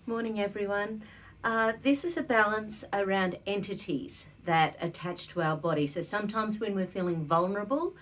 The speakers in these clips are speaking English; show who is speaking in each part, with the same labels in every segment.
Speaker 1: Morning, everyone. This is a balance around entities that attach to our body. So sometimes when we're feeling vulnerable,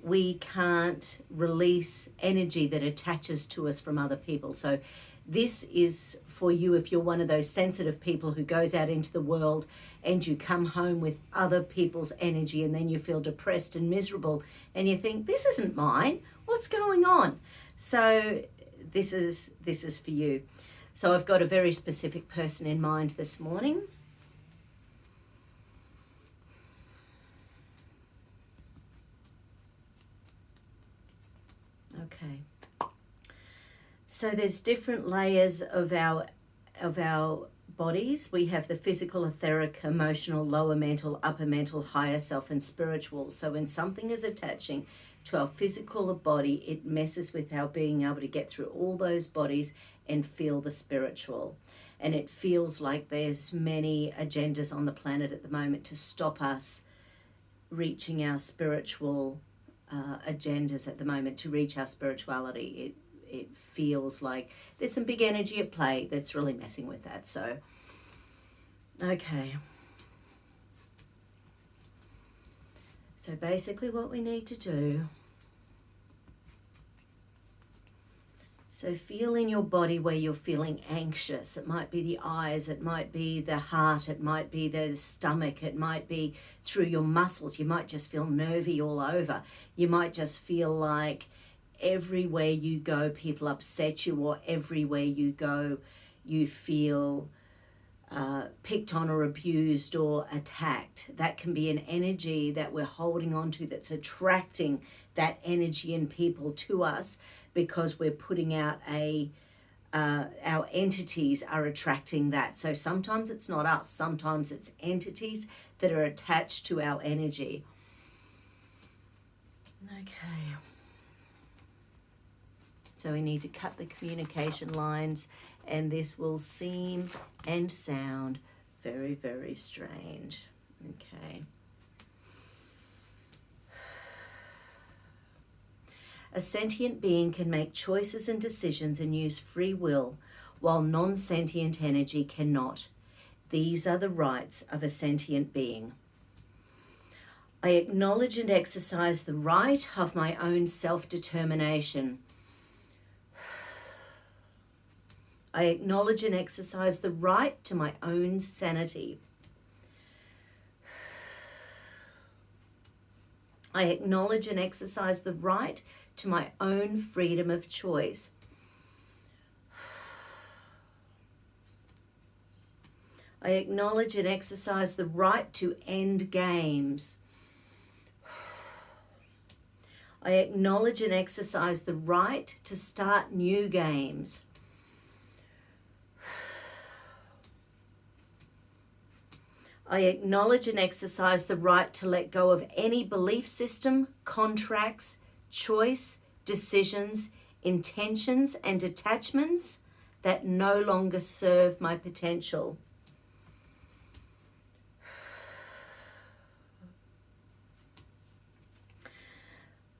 Speaker 1: we can't release energy that attaches to us from other people. So this is for you if you're one of those sensitive people who goes out into the world and you come home with other people's energy and then you feel depressed and miserable and you think, this isn't mine. What's going on? So this is for you. So I've got a very specific person in mind this morning. Okay. So there's different layers of our bodies. We have the physical, etheric, emotional, lower mental, upper mental, higher self, and spiritual. So when something is attaching to our physical body, it messes with our being able to get through all those bodies and feel the spiritual. And it feels like there's many agendas on the planet at the moment to stop us reaching our spiritual agendas at the moment, to reach our spirituality. It feels like there's some big energy at play that's really messing with that. So, okay. So basically what we need to do, so feel in your body where you're feeling anxious. It might be the eyes, it might be the heart, it might be the stomach, it might be through your muscles. You might just feel nervy all over. You might just feel like everywhere you go, people upset you, or everywhere you go, you feel picked on or abused or attacked. That can be an energy that we're holding on to that's attracting that energy in people to us because we're putting out our entities are attracting that. So sometimes it's not us, sometimes it's entities that are attached to our energy. Okay. So we need to cut the communication lines, and this will seem and sound very, very strange. Okay. A sentient being can make choices and decisions and use free will, while non-sentient energy cannot. These are the rights of a sentient being. I acknowledge and exercise the right of my own self-determination. I acknowledge and exercise the right to my own sanity. I acknowledge and exercise the right to my own freedom of choice. I acknowledge and exercise the right to end games. I acknowledge and exercise the right to start new games. I acknowledge and exercise the right to let go of any belief system, contracts, choice, decisions, intentions, and attachments that no longer serve my potential.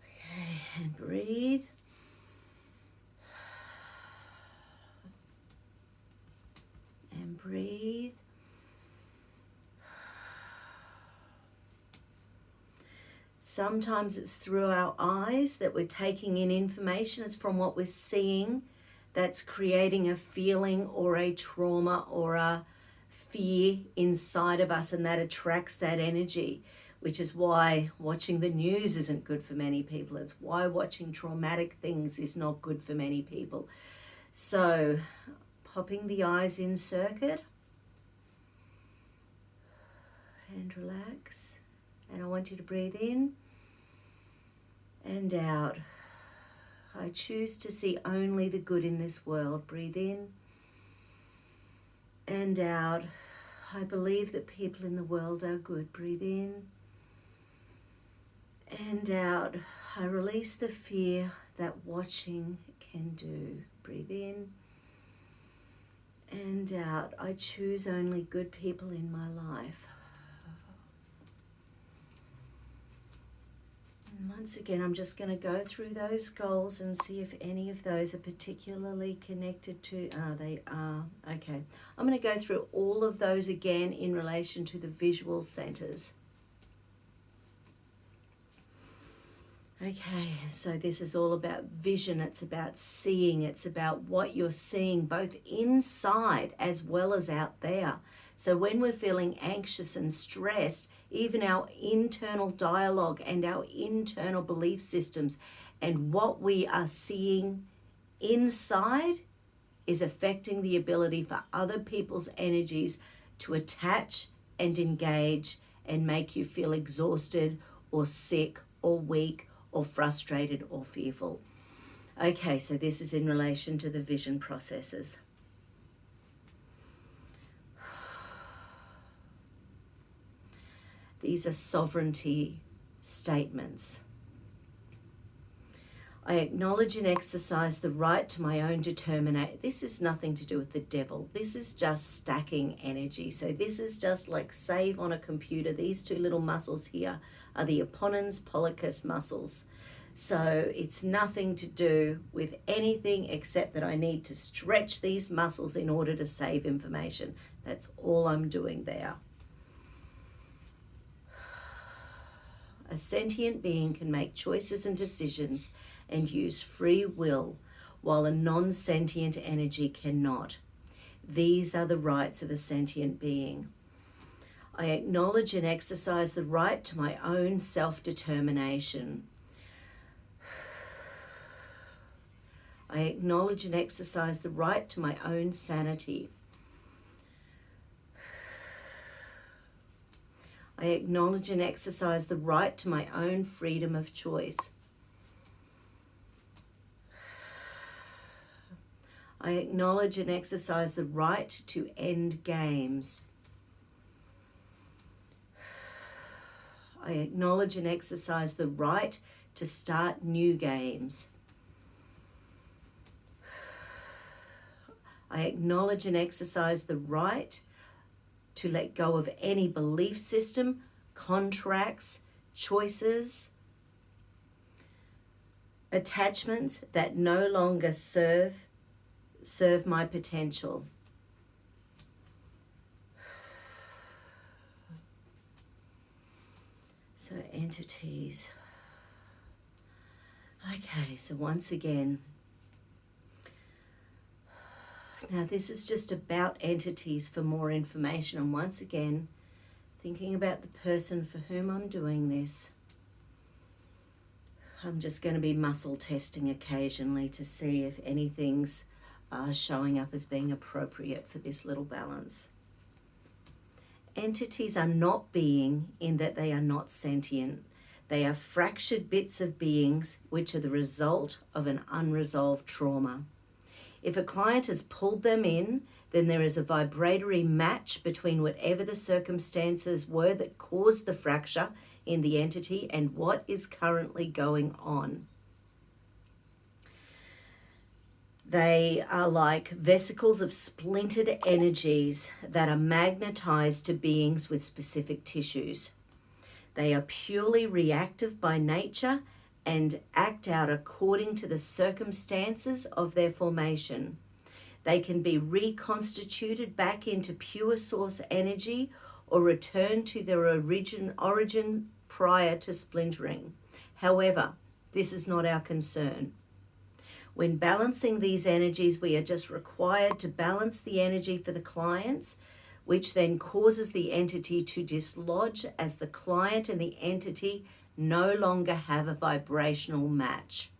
Speaker 1: Okay, and breathe. And breathe. Sometimes it's through our eyes that we're taking in information. It's from what we're seeing that's creating a feeling or a trauma or a fear inside of us, and that attracts that energy, which is why watching the news isn't good for many people. It's why watching traumatic things is not good for many people. So, popping the eyes in circuit and relax. And I want you to breathe in and out. I choose to see only the good in this world. Breathe in and out. I believe that people in the world are good. Breathe in and out. I release the fear that watching can do. Breathe in and out. I choose only good people in my life. And once again, I'm just going to go through those goals and see if any of those are particularly connected to, they are, okay. I'm going to go through all of those again in relation to the visual centers. Okay, so this is all about vision, it's about seeing, it's about what you're seeing both inside as well as out there. So when we're feeling anxious and stressed, even our internal dialogue and our internal belief systems and what we are seeing inside is affecting the ability for other people's energies to attach and engage and make you feel exhausted or sick or weak or frustrated or fearful. Okay, so this is in relation to the vision processes. These are sovereignty statements. I acknowledge and exercise the right to my own determination. This is nothing to do with the devil. This is just stacking energy. So this is just like save on a computer. These two little muscles here are the opponens pollicis muscles. So it's nothing to do with anything except that I need to stretch these muscles in order to save information. That's all I'm doing there. A sentient being can make choices and decisions and use free will, while a non-sentient energy cannot. These are the rights of a sentient being. I acknowledge and exercise the right to my own self-determination. I acknowledge and exercise the right to my own sanity. I acknowledge and exercise the right to my own freedom of choice. I acknowledge and exercise the right to end games. I acknowledge and exercise the right to start new games. I acknowledge and exercise the right to let go of any belief system, contracts, choices, attachments that no longer serve my potential. So entities. Okay, so once again, now this is just about entities for more information. And once again, thinking about the person for whom I'm doing this. I'm just going to be muscle testing occasionally to see if anything's showing up as being appropriate for this little balance. Entities are not being in that they are not sentient. They are fractured bits of beings which are the result of an unresolved trauma. If a client has pulled them in, then there is a vibratory match between whatever the circumstances were that caused the fracture in the entity and what is currently going on. They are like vesicles of splintered energies that are magnetized to beings with specific tissues. They are purely reactive by nature and act out according to the circumstances of their formation. They can be reconstituted back into pure source energy or return to their origin prior to splintering. However, this is not our concern. When balancing these energies, we are just required to balance the energy for the clients, which then causes the entity to dislodge as the client and the entity no longer have a vibrational match.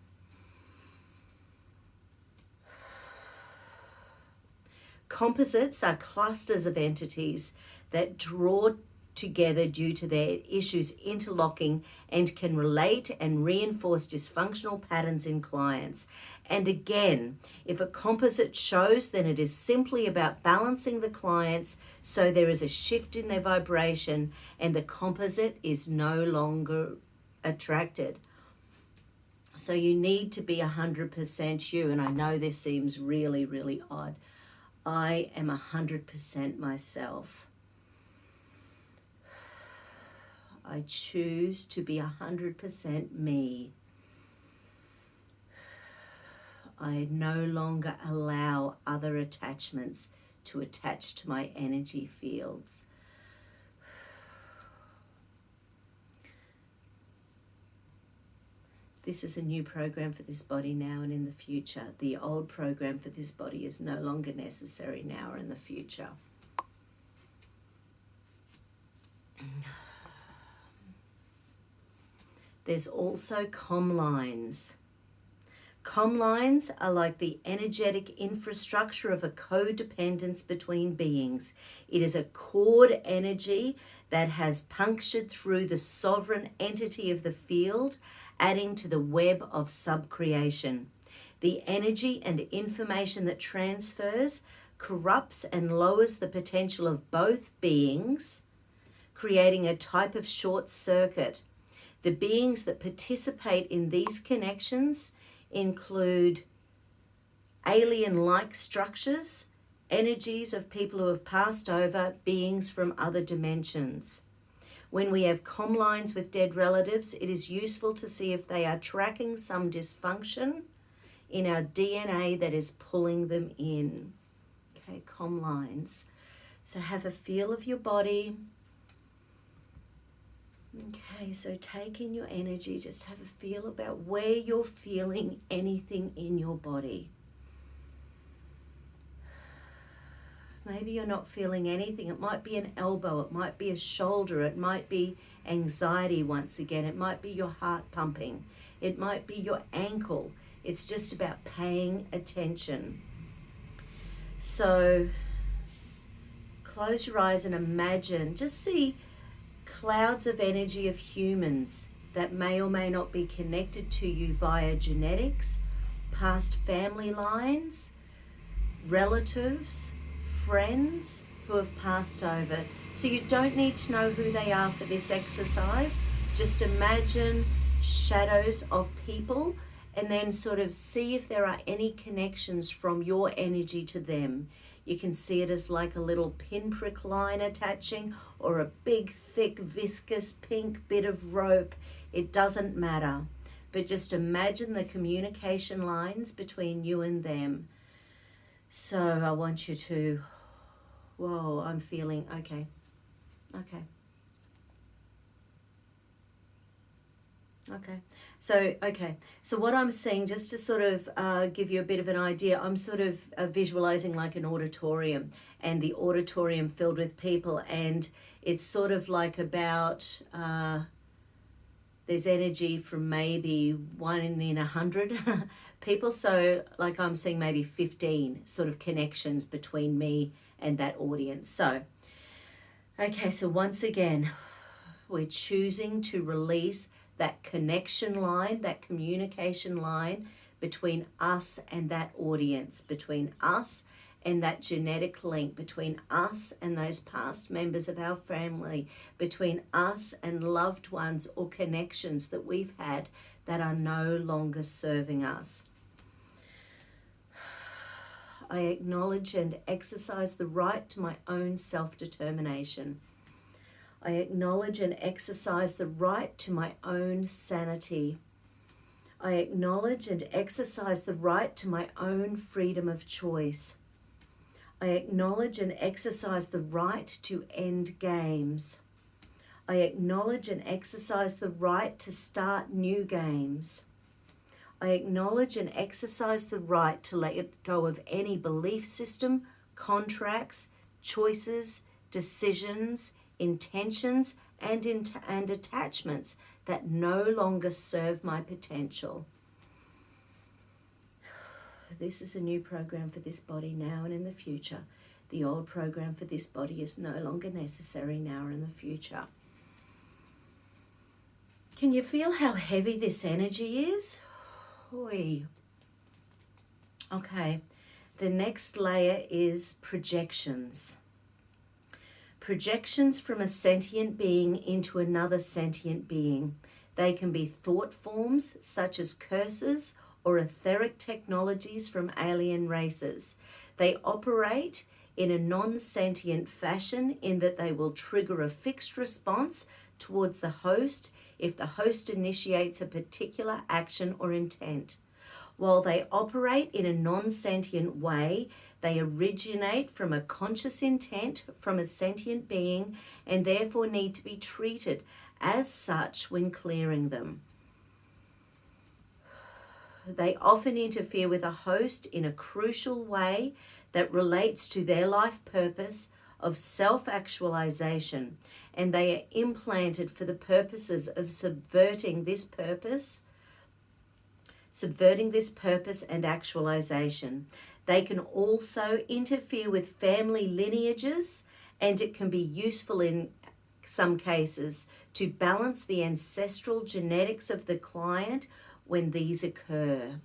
Speaker 1: Composites are clusters of entities that draw together due to their issues interlocking and can relate and reinforce dysfunctional patterns in clients. And again, if a composite shows, then it is simply about balancing the clients so there is a shift in their vibration and the composite is no longer attracted. So you need to be 100% you, and I know this seems really, really odd. I am 100% myself. I choose to be 100% me. I no longer allow other attachments to attach to my energy fields. This is a new program for this body now and in the future. The old program for this body is no longer necessary now or in the future. There's also comm lines. Comm lines are like the energetic infrastructure of a codependence between beings. It is a cord energy that has punctured through the sovereign entity of the field, adding to the web of subcreation. The energy and information that transfers corrupts and lowers the potential of both beings, creating a type of short circuit. The beings that participate in these connections include alien-like structures, energies of people who have passed over, beings from other dimensions. When we have comm lines with dead relatives, it is useful to see if they are tracking some dysfunction in our DNA that is pulling them in. Okay, comm lines. So have a feel of your body. Okay, so take in your energy, just have a feel about where you're feeling anything in your body. Maybe you're not feeling anything. It might be an elbow, it might be a shoulder, it might be anxiety once again, it might be your heart pumping, it might be your ankle. It's just about paying attention. So close your eyes and imagine, just see clouds of energy of humans that may or may not be connected to you via genetics, past family lines, relatives, friends who have passed over. So you don't need to know who they are for this exercise. Just imagine shadows of people and then sort of see if there are any connections from your energy to them. You can see it as like a little pinprick line attaching or a big, thick, viscous pink bit of rope. It doesn't matter. But just imagine the communication lines between you and them. So I want you to, whoa, I'm feeling, okay. So what I'm seeing, just to sort of give you a bit of an idea, I'm sort of visualizing like an auditorium, and the auditorium filled with people, and it's sort of like about, there's energy from maybe 1 in 100 people. So like I'm seeing maybe 15 sort of connections between me and that audience. So, okay, so once again, we're choosing to release that connection line, that communication line between us and that audience, between us and that genetic link, between us and those past members of our family, between us and loved ones or connections that we've had that are no longer serving us. I acknowledge and exercise the right to my own self-determination. I acknowledge and exercise the right to my own sanity. I acknowledge and exercise the right to my own freedom of choice. I acknowledge and exercise the right to end games. I acknowledge and exercise the right to start new games. I acknowledge and exercise the right to let go of any belief system, contracts, choices, decisions, intentions, and attachments that no longer serve my potential. This is a new program for this body now and in the future. The old program for this body is no longer necessary now or in the future. Can you feel how heavy this energy is? Oy. Okay, the next layer is projections. Projections from a sentient being into another sentient being. They can be thought forms such as curses or etheric technologies from alien races. They operate in a non-sentient fashion in that they will trigger a fixed response towards the host if the host initiates a particular action or intent. While they operate in a non-sentient way, they originate from a conscious intent from a sentient being and therefore need to be treated as such when clearing them. They often interfere with a host in a crucial way that relates to their life purpose of self-actualization, and they are implanted for the purposes of subverting this purpose and actualization. They can also interfere with family lineages, and it can be useful in some cases to balance the ancestral genetics of the client when these occur.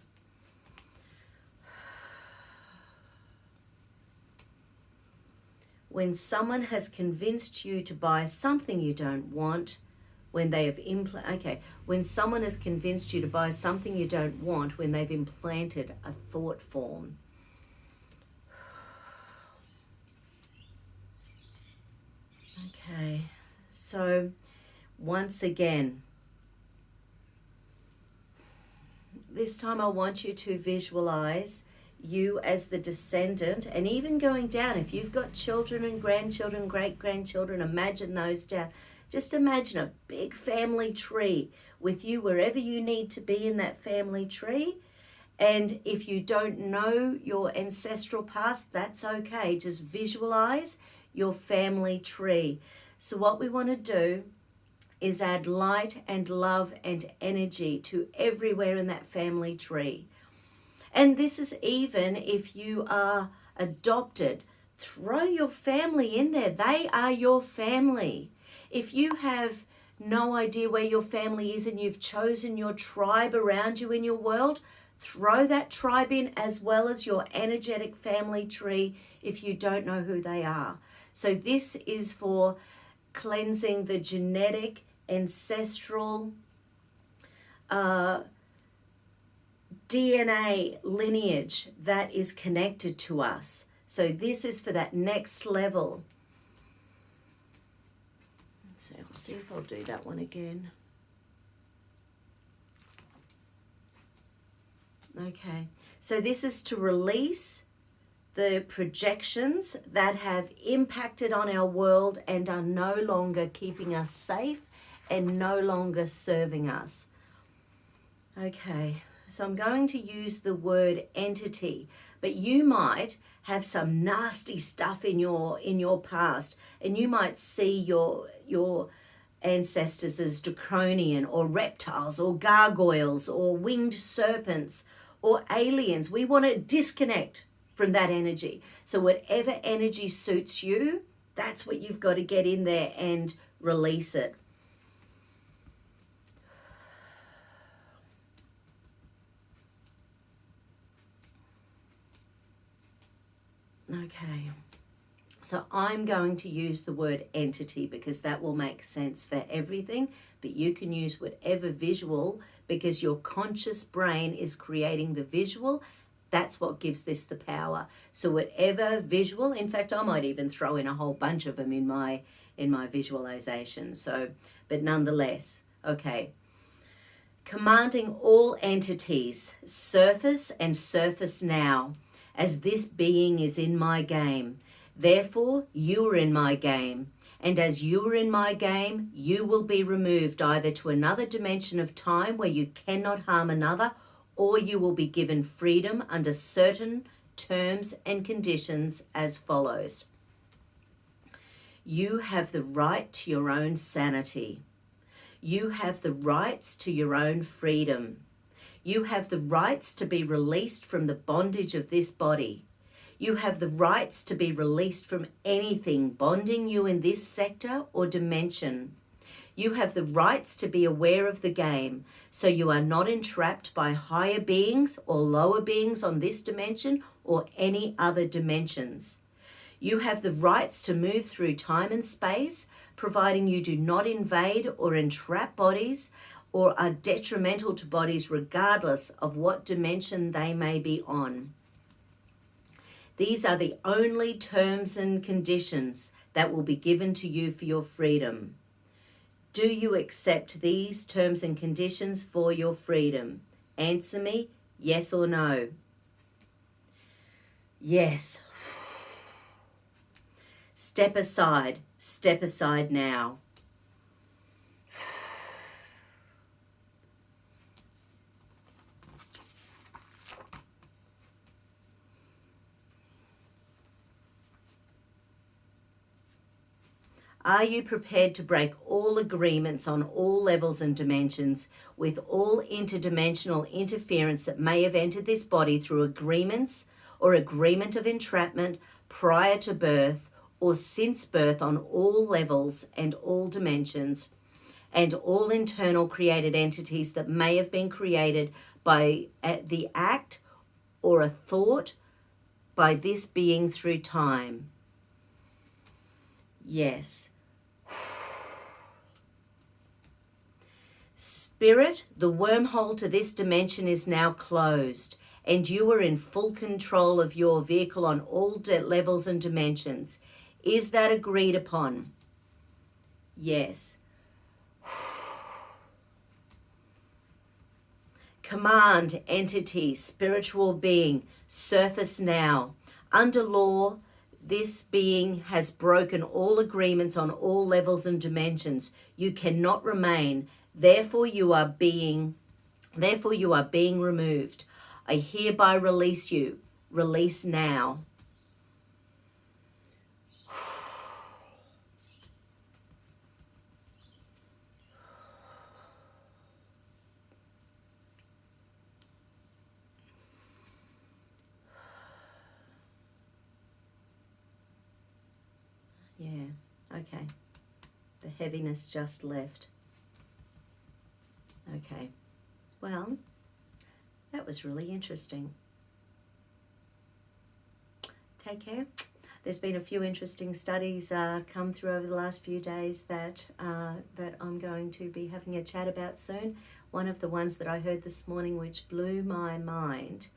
Speaker 1: When someone has convinced you to buy something you don't want, when someone has convinced you to buy something you don't want, when they've implanted a thought form. Okay, so once again, this time I want you to visualize you as the descendant, and even going down, if you've got children and grandchildren, great-grandchildren, imagine those down. Just imagine a big family tree with you wherever you need to be in that family tree. And if you don't know your ancestral past, that's okay. Just visualize your family tree. So what we want to do is add light and love and energy to everywhere in that family tree. And this is even if you are adopted. Throw your family in there. They are your family. If you have no idea where your family is and you've chosen your tribe around you in your world, throw that tribe in as well as your energetic family tree if you don't know who they are. So this is for cleansing the genetic, ancestral, DNA lineage that is connected to us. So this is for that next level. So I'll see if I'll do that one again. Okay, so this is to release the projections that have impacted on our world and are no longer keeping us safe and no longer serving us. Okay, so I'm going to use the word entity, but you might have some nasty stuff in your past, and you might see your ancestors as draconian or reptiles or gargoyles or winged serpents or aliens. We want to disconnect from that energy. So whatever energy suits you, that's what you've got to get in there and release it. Okay, so I'm going to use the word entity because that will make sense for everything, but you can use whatever visual because your conscious brain is creating the visual. That's what gives this the power. So whatever visual, in fact, I might even throw in a whole bunch of them in my visualization. So, but nonetheless, okay. Commanding all entities, surface and surface now, as this being is in my game. Therefore, you are in my game. And as you are in my game, you will be removed either to another dimension of time where you cannot harm another, or you will be given freedom under certain terms and conditions as follows. You have the right to your own sanity. You have the rights to your own freedom. You have the rights to be released from the bondage of this body. You have the rights to be released from anything bonding you in this sector or dimension. You have the rights to be aware of the game, so you are not entrapped by higher beings or lower beings on this dimension or any other dimensions. You have the rights to move through time and space, providing you do not invade or entrap bodies or are detrimental to bodies regardless of what dimension they may be on. These are the only terms and conditions that will be given to you for your freedom. Do you accept these terms and conditions for your freedom? Answer me, yes or no. Yes. Step aside now. Are you prepared to break all agreements on all levels and dimensions with all interdimensional interference that may have entered this body through agreements or agreement of entrapment prior to birth or since birth on all levels and all dimensions, and all internal created entities that may have been created by the act or a thought by this being through time? Yes. Spirit, the wormhole to this dimension is now closed, and you are in full control of your vehicle on all levels and dimensions. Is that agreed upon? Yes. Command, entity, spiritual being, surface now. Under law, this being has broken all agreements on all levels and dimensions. You cannot remain. Therefore you are being removed. I hereby release you. Release now. Yeah, okay. The heaviness just left. Okay. Well, that was really interesting. Take care. There's been a few interesting studies come through over the last few days that I'm going to be having a chat about soon. One of the ones that I heard this morning, which blew my mind,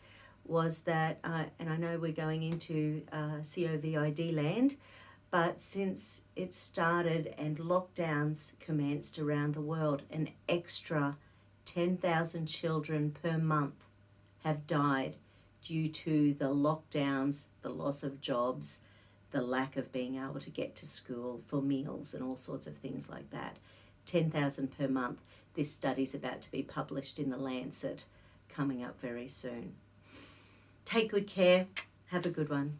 Speaker 1: was that, and I know we're going into COVID land, but since it started and lockdowns commenced around the world, an extra 10,000 children per month have died due to the lockdowns, the loss of jobs, the lack of being able to get to school for meals and all sorts of things like that. 10,000 per month. This study's about to be published in the Lancet, coming up very soon. Take good care. Have a good one.